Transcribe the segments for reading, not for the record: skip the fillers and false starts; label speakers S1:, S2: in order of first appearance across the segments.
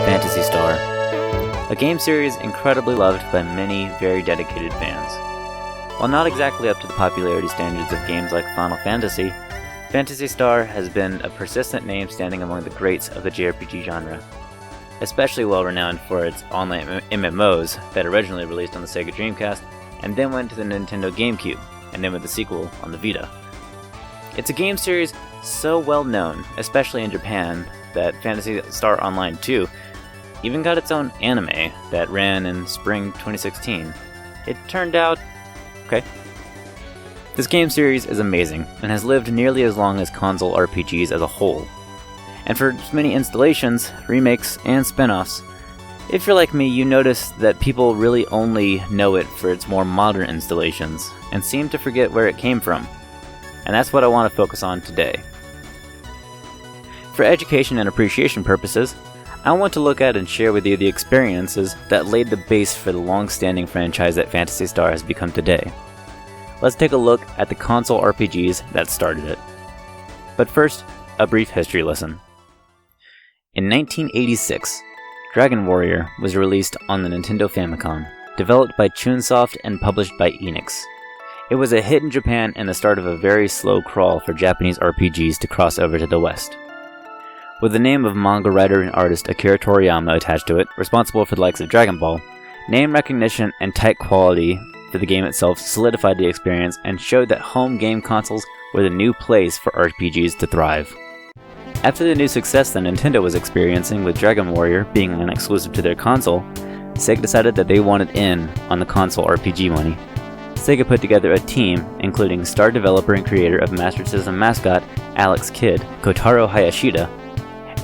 S1: Phantasy Star, a game series incredibly loved by many very dedicated fans. While not exactly up to the popularity standards of games like Final Fantasy, Phantasy Star has been a persistent name standing among the greats of the JRPG genre, especially well renowned for its online MMOs that originally released on the Sega Dreamcast and then went to the Nintendo GameCube, and then with the sequel on the Vita. It's a game series so well known, especially in Japan, that Phantasy Star Online 2 even got its own anime that ran in spring 2016. It turned out okay. This game series is amazing and has lived nearly as long as console RPGs as a whole. And for many installations, remakes, and spin-offs, if you're like me, you notice that people really only know it for its more modern installations and seem to forget where it came from. And that's what I want to focus on today. For education and appreciation purposes, I want to look at and share with you the experiences that laid the base for the long-standing franchise that Phantasy Star has become today. Let's take a look at the console RPGs that started it. But first, a brief history lesson. In 1986, Dragon Warrior was released on the Nintendo Famicom, developed by Chunsoft and published by Enix. It was a hit in Japan and the start of a very slow crawl for Japanese RPGs to cross over to the West. With the name of manga writer and artist Akira Toriyama attached to it, responsible for the likes of Dragon Ball, name recognition and tight quality for the game itself solidified the experience and showed that home game consoles were the new place for RPGs to thrive. After the new success that Nintendo was experiencing with Dragon Warrior being an exclusive to their console, Sega decided that they wanted in on the console RPG money. Sega put together a team, including star developer and creator of Master System mascot Alex Kidd, Kotaro Hayashida,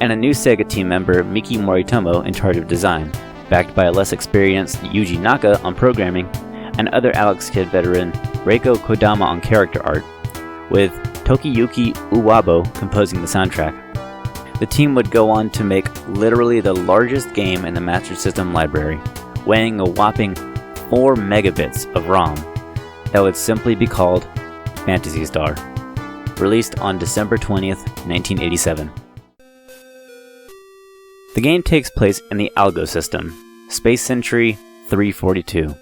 S1: and a new Sega team member, Miki Moritomo, in charge of design, backed by a less experienced Yuji Naka on programming, and other Alex Kidd veteran Reiko Kodama on character art, with Tokiyuki Uwabo composing the soundtrack. The team would go on to make literally the largest game in the Master System library, weighing a whopping 4 megabits of ROM, that would simply be called Phantasy Star, released on December 20th, 1987. The game takes place in the Algo system, Space Century 342.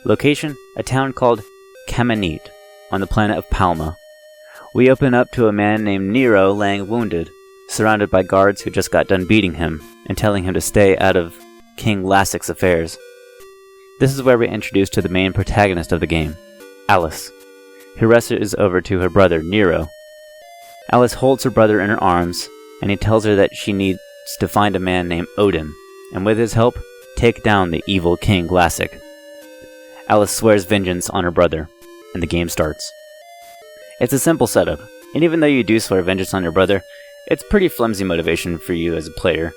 S1: Location, a town called Kamanit, on the planet of Palma. We open up to a man named Nero laying wounded, surrounded by guards who just got done beating him and telling him to stay out of King Lassik's affairs. This is where we're introduced to the main protagonist of the game, Alice, who rushes over to her brother, Nero. Alice holds her brother in her arms, and he tells her that she needs to find a man named Odin, and with his help, take down the evil King Lassik. Alice swears vengeance on her brother, and the game starts. It's a simple setup, and even though you do swear vengeance on your brother, it's pretty flimsy motivation for you as a player,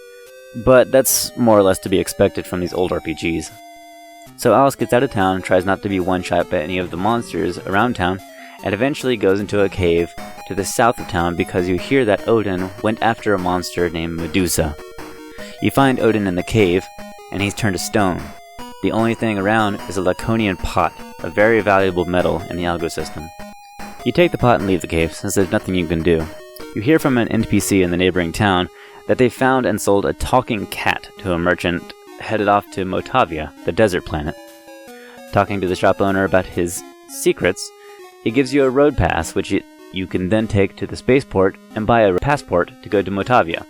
S1: but that's more or less to be expected from these old RPGs. So Alice gets out of town, tries not to be one-shot by any of the monsters around town, and eventually goes into a cave to the south of town because you hear that Odin went after a monster named Medusa. You find Odin in the cave, and he's turned to stone. The only thing around is a Laconian pot, a very valuable metal in the Algo system. You take the pot and leave the cave, since there's nothing you can do. You hear from an NPC in the neighboring town that they found and sold a talking cat to a merchant headed off to Motavia, the desert planet. Talking to the shop owner about his secrets, he gives you a road pass, which you can then take to the spaceport and buy a passport to go to Motavia.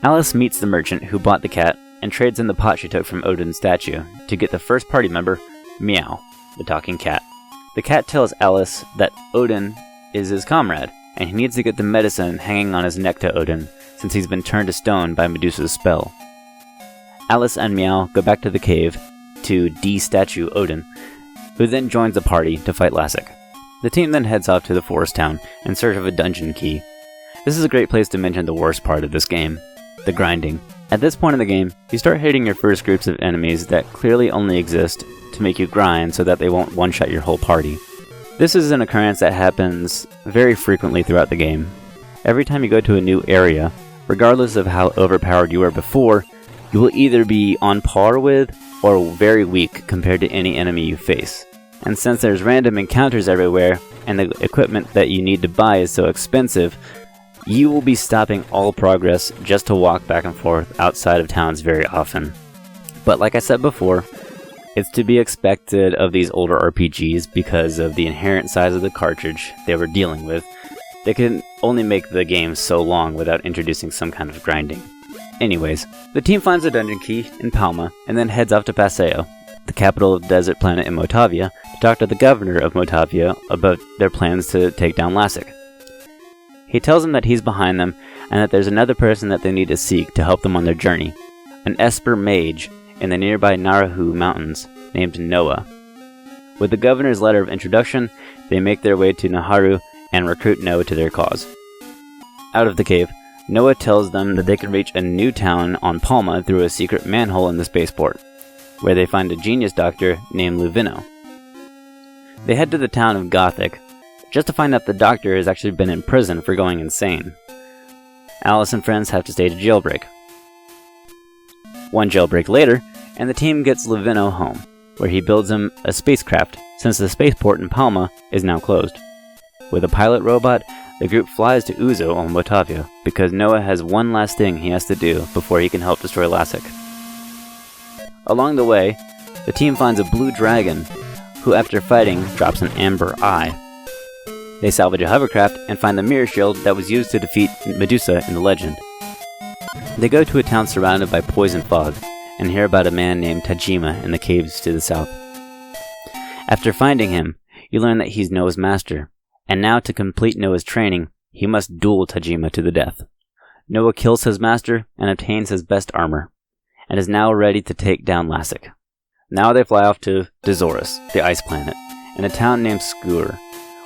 S1: Alice meets the merchant who bought the cat and trades in the pot she took from Odin's statue to get the first party member, Meow, the talking cat. The cat tells Alice that Odin is his comrade, and he needs to get the medicine hanging on his neck to Odin, since he's been turned to stone by Medusa's spell. Alice and Meow go back to the cave to de-statue Odin, who then joins the party to fight Lassik. The team then heads off to the forest town in search of a dungeon key. This is a great place to mention the worst part of this game, the grinding. At this point in the game, you start hitting your first groups of enemies that clearly only exist to make you grind so that they won't one-shot your whole party. This is an occurrence that happens very frequently throughout the game. Every time you go to a new area, regardless of how overpowered you were before, you will either be on par with or very weak compared to any enemy you face. And since there's random encounters everywhere, and the equipment that you need to buy is so expensive, you will be stopping all progress just to walk back and forth outside of towns very often. But like I said before, it's to be expected of these older RPGs because of the inherent size of the cartridge they were dealing with. They could only make the game so long without introducing some kind of grinding. Anyways, the team finds a dungeon key in Palma and then heads off to Paseo, the capital of the desert planet in Motavia, to talk to the governor of Motavia about their plans to take down Lassic. He tells them that he's behind them and that there's another person that they need to seek to help them on their journey, an Esper mage in the nearby Narahu mountains named Noah. With the governor's letter of introduction, they make their way to Naharu and recruit Noah to their cause. Out of the cave, Noah tells them that they can reach a new town on Palma through a secret manhole in the spaceport, where they find a genius doctor named Luvino. They head to the town of Gothic, just to find out the doctor has actually been in prison for going insane. Alice and friends have to stage a jailbreak. One jailbreak later, and the team gets Luvino home, where he builds him a spacecraft, since the spaceport in Palma is now closed. With a pilot robot, the group flies to Uzo on Motavia, because Noah has one last thing he has to do before he can help destroy Lassic. Along the way, the team finds a blue dragon, who after fighting drops an amber eye. They salvage a hovercraft and find the mirror shield that was used to defeat Medusa in the legend. They go to a town surrounded by poison fog, and hear about a man named Tajima in the caves to the south. After finding him, you learn that he's Noah's master, and now to complete Noah's training, he must duel Tajima to the death. Noah kills his master and obtains his best armor, and is now ready to take down Lassic. Now they fly off to Dazorus, the ice planet, in a town named Skur,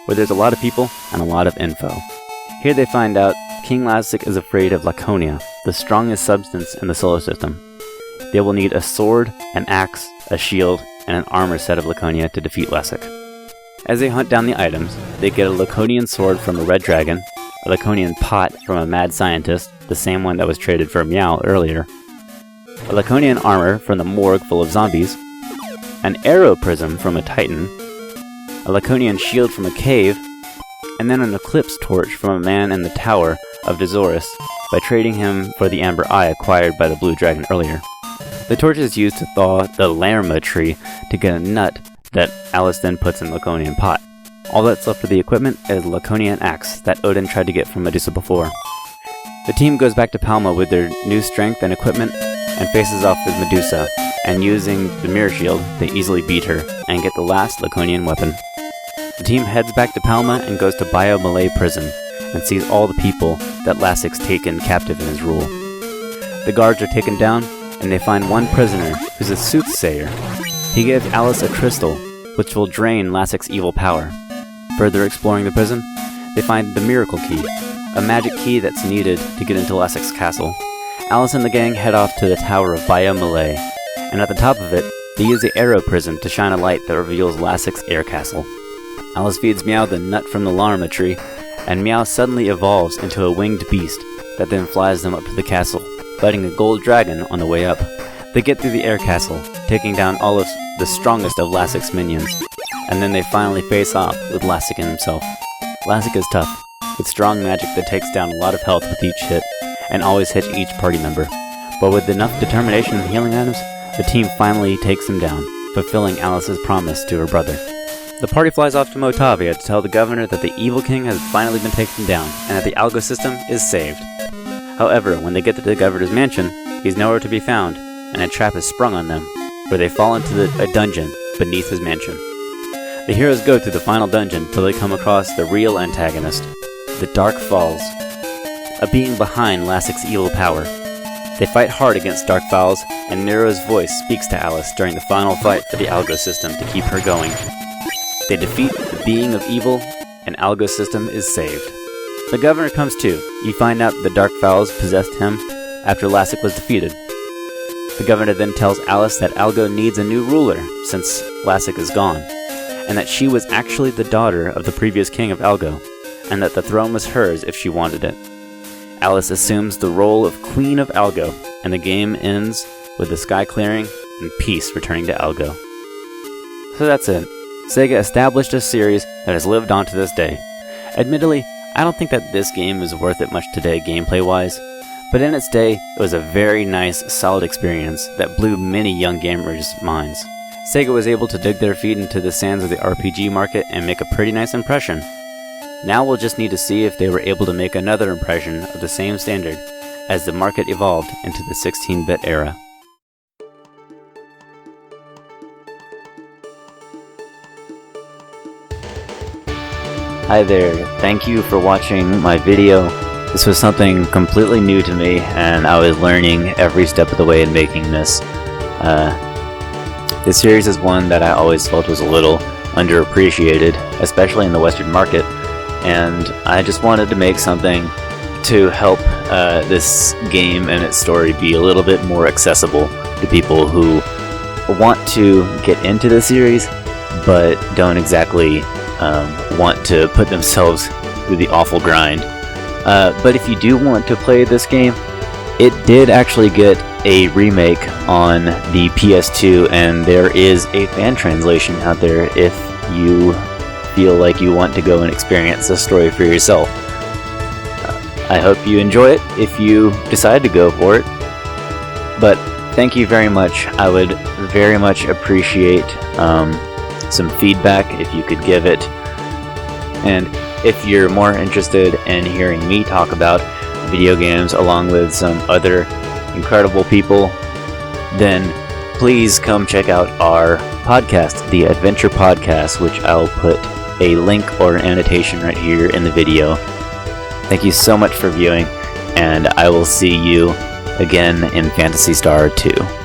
S1: where there's a lot of people and a lot of info. Here they find out King Lassic is afraid of Laconia, the strongest substance in the solar system. They will need a sword, an axe, a shield, and an armor set of Laconia to defeat Lassic. As they hunt down the items, they get a Laconian sword from a red dragon, a Laconian pot from a mad scientist, the same one that was traded for Meow earlier, a Laconian armor from the morgue full of zombies, an arrow prism from a titan, a Laconian shield from a cave, and then an eclipse torch from a man in the tower of Dazorus by trading him for the amber eye acquired by the blue dragon earlier. The torch is used to thaw the Lerma tree to get a nut that Alice then puts in Laconian pot. All that's left of the equipment is the Laconian axe that Odin tried to get from Medusa before. The team goes back to Palma with their new strength and equipment and faces off with Medusa, and using the mirror shield, they easily beat her and get the last Laconian weapon. The team heads back to Palma and goes to Bio Malay prison and sees all the people that Lassic's taken captive in his rule. The guards are taken down, and they find one prisoner who's a soothsayer. He gives Alice a crystal, which will drain Lassic's evil power. Further exploring the prison, they find the Miracle Key, a magic key that's needed to get into Lassic's castle. Alice and the gang head off to the tower of Bio Malay, and at the top of it, they use the arrow prism to shine a light that reveals Lassic's air castle. Alice feeds Meow the nut from the Larma tree, and Meow suddenly evolves into a winged beast that then flies them up to the castle, fighting a gold dragon on the way up. They get through the air castle, taking down all of the strongest of Lassic's minions, and then they finally face off with Lassic himself. Lassic is tough, with strong magic that takes down a lot of health with each hit, and always hits each party member. But with enough determination and healing items, the team finally takes him down, fulfilling Alice's promise to her brother. The party flies off to Motavia to tell the governor that the evil king has finally been taken down, and that the Algo system is saved. However, when they get to the governor's mansion, he's nowhere to be found, and a trap is sprung on them, where they fall into a dungeon beneath his mansion. The heroes go through the final dungeon till they come across the real antagonist, the Dark Falls, a being behind Lassic's evil power. They fight hard against Dark Falls, and Nero's voice speaks to Alice during the final fight for the Algo system to keep her going. They defeat the being of evil, and Algo system is saved. The governor comes too. You find out the Dark Fowls possessed him after Lassic was defeated. The governor then tells Alice that Algo needs a new ruler since Lassic is gone, and that she was actually the daughter of the previous king of Algo, and that the throne was hers if she wanted it. Alice assumes the role of Queen of Algo, and the game ends with the sky clearing and peace returning to Algo. So that's it. Sega established a series that has lived on to this day. Admittedly, I don't think that this game is worth it much today gameplay-wise, but in its day, it was a very nice, solid experience that blew many young gamers' minds. Sega was able to dig their feet into the sands of the RPG market and make a pretty nice impression. Now we'll just need to see if they were able to make another impression of the same standard as the market evolved into the 16-bit era. Hi there, thank you for watching my video. This was something completely new to me, and I was learning every step of the way in making this. This series is one that I always felt was a little underappreciated, especially in the Western market, and I just wanted to make something to help this game and its story be a little bit more accessible to people who want to get into the series, but don't exactly want to put themselves through the awful grind. But if you do want to play this game, it did actually get a remake on the PS2, and there is a fan translation out there if you feel like you want to go and experience the story for yourself. I hope you enjoy it if you decide to go for it. But thank you very much. I would very much appreciate some feedback if you could give it. And if you're more interested in hearing me talk about video games along with some other incredible people, then please come check out our podcast, the Adventure Podcast, which I'll put a link or an annotation right here in the video. Thank you so much for viewing, and I will see you again in Phantasy Star 2.